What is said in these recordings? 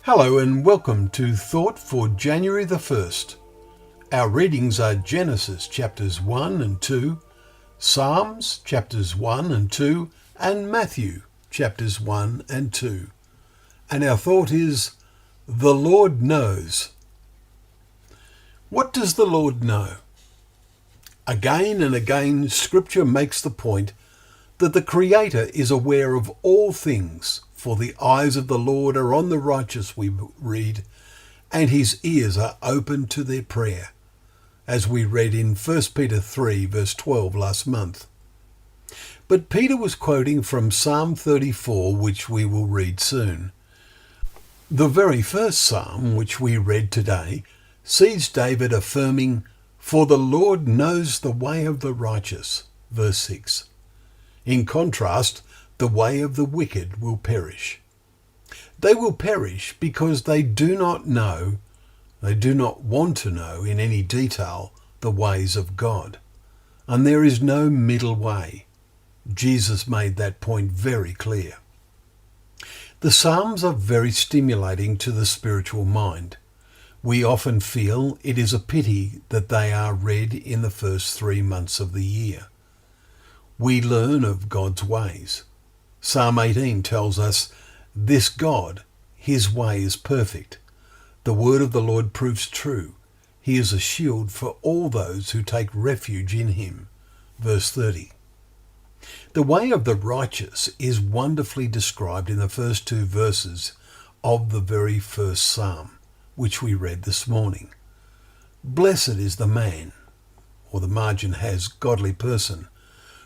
Hello and welcome to Thought for January the 1st. Our readings are Genesis chapters 1 and 2, Psalms chapters 1 and 2, and Matthew chapters 1 and 2. And our thought is, the Lord knows. What does the Lord know? Again and again, Scripture makes the point that the Creator is aware of all things, for the eyes of the Lord are on the righteous, we read, and his ears are open to their prayer, as we read in 1 Peter 3 verse 12 last month. But Peter was quoting from Psalm 34, which we will read soon. The very first psalm, which we read today, sees David affirming, "For the Lord knows the way of the righteous," verse 6. In contrast, the way of the wicked will perish. They will perish because they do not want to know in any detail the ways of God. And there is no middle way. Jesus made that point very clear. The Psalms are very stimulating to the spiritual mind. We often feel it is a pity that they are read in the first 3 months of the year. We learn of God's ways. Psalm 18 tells us, "This God, his way is perfect. The word of the Lord proves true. He is a shield for all those who take refuge in him." Verse 30. The way of the righteous is wonderfully described in the first 2 verses of the very first psalm, which we read this morning. "Blessed is the man," or the margin has godly person,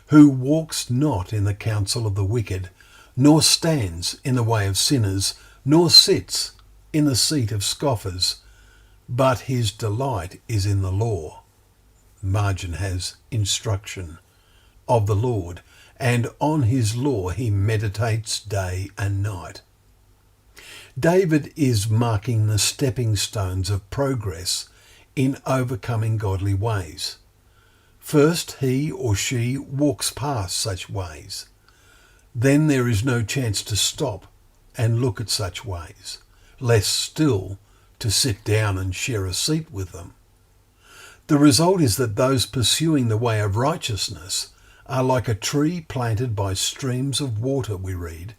"who walks not in the counsel of the wicked, nor stands in the way of sinners, nor sits in the seat of scoffers, but his delight is in the law." Margin has instruction of the Lord, and on his law he meditates day and night. David is marking the stepping stones of progress in overcoming godly ways. First, he or she walks past such ways. Then there is no chance to stop and look at such ways, less still to sit down and share a seat with them. The result is that those pursuing the way of righteousness are like a tree planted by streams of water, we read,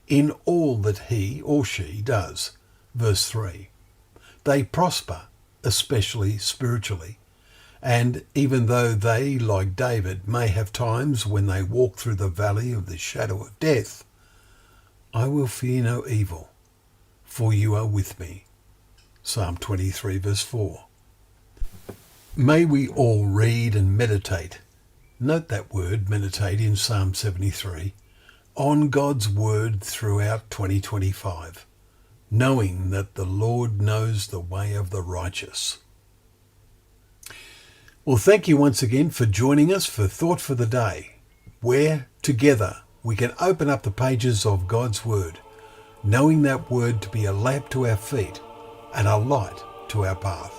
in all that he or she does. Verse 3. They prosper, especially spiritually. And even though they, like David, may have times when they walk through the valley of the shadow of death, "I will fear no evil, for you are with me." Psalm 23 verse 4. May we all read and meditate, note that word meditate in Psalm 73, on God's word throughout 2025, knowing that the Lord knows the way of the righteous. Well, thank you once again for joining us for Thought for the Day, where together we can open up the pages of God's Word, knowing that Word to be a lamp to our feet and a light to our path.